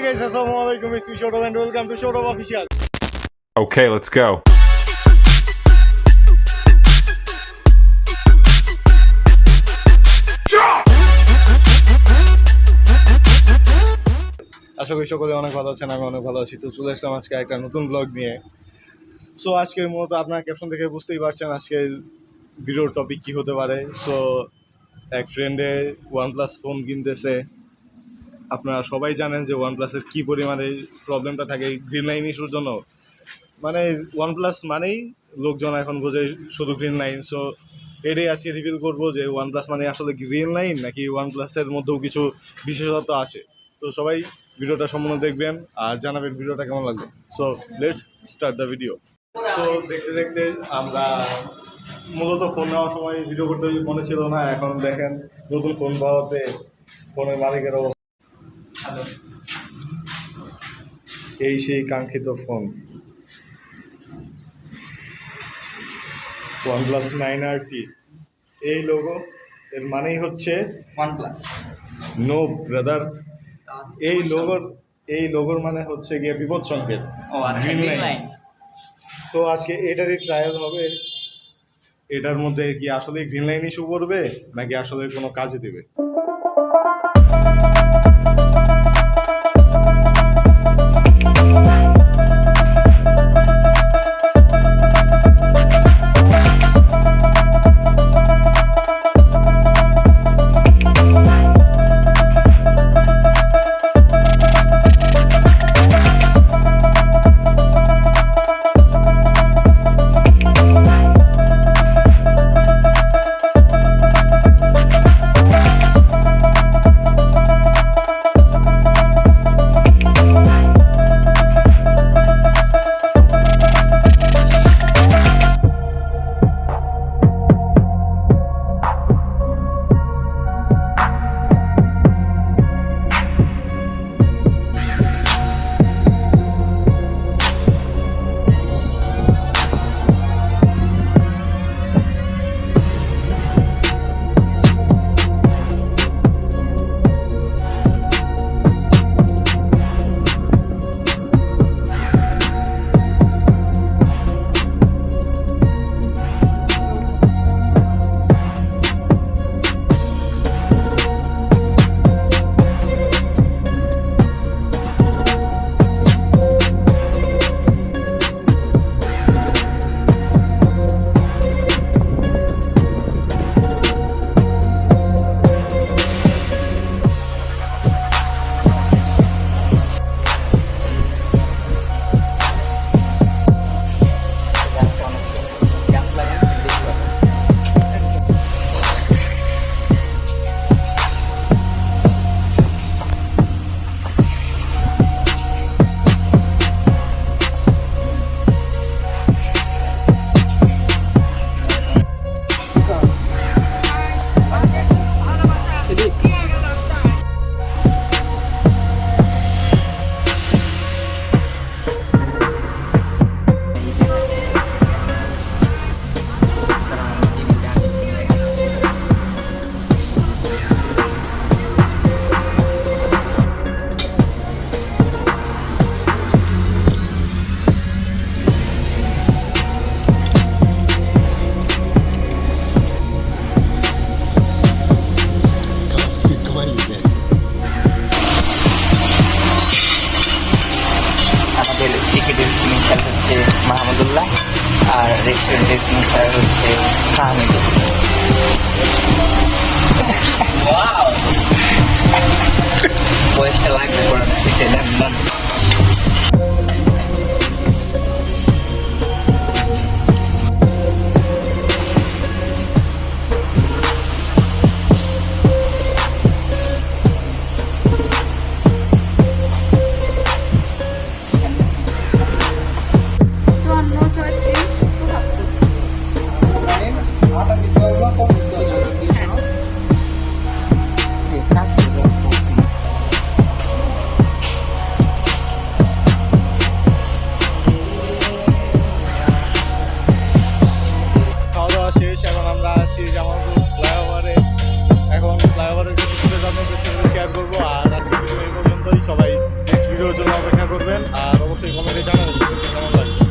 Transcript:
guys, assalamualaikum. It's me Shoto and welcome to Shoto Official. Okay, let's go. আশা করি সকলে অনেক ভালো আছেন, আমি অনেক ভালো আছি। তো চলে আসলাম আজকে একটা নতুন ব্লগ নিয়ে। সো আজকে মূলত আপনারা ক্যাপশন দেখে বুঝতেই পারছেন আজকের ভিডিওর টপিক কী হতে পারে। সো এক ফ্রেন্ডে OnePlus ফোন কিনতেছে। আপনারা সবাই জানেন যে OnePlus-এর কী পরিমাণে প্রবলেমটা থাকে গ্রিন লাইন ইস্যুর জন্য। মানে OnePlus মানেই লোকজন এখন বোঝে শুধু গ্রিন লাইন। সো এটাই আজকে রিভিল করবো যে OnePlus মানে আসলে গ্রিন লাইন নাকি OnePlus-এর মধ্যেও কিছু বিশেষত্ব আছে। তো সবাই ভিডিওটা সম্পূর্ণ দেখবেন আর জানাবেন ভিডিওটা কেমন লাগবে। So let's start the video. So দেখতে দেখতে আমরা মূলত ফোন নেওয়ার সময় ভিডিও করতে মনে ছিল না, এখন দেখেন নতুন ফোন পাওয়াতে ফোনের মালিকের অবস্থা। এই সেই কাঙ্ক্ষিত ফোন OnePlus 9RT। এই লোগো এর মানেই হচ্ছে OnePlus। নো ব্রাদার, এই লোগোর মানে হচ্ছে গিয়ে বিপদ সংকেত, গ্রিন লাইন। তো আজকে এটারই ট্রায়াল হবে, এটার মধ্যে কি আসলে গ্রিন লাইন ইস্যু করবে নাকি আসলে কোনো কাজে দেবে। টিকিটের সিগনেচার হচ্ছে মাহমুদুল্লাহ আর রেস্টুরেন্টের সিগনেচার হচ্ছে ফাহমিদুল। বয়সটা লাগবে পড়ানো পিছিয়ে দেন। ভিডিওর জন্য অপেক্ষা করবেন আর অবশ্যই কমেন্টে জানাবেন ভিডিওটি কেমন লাগবে।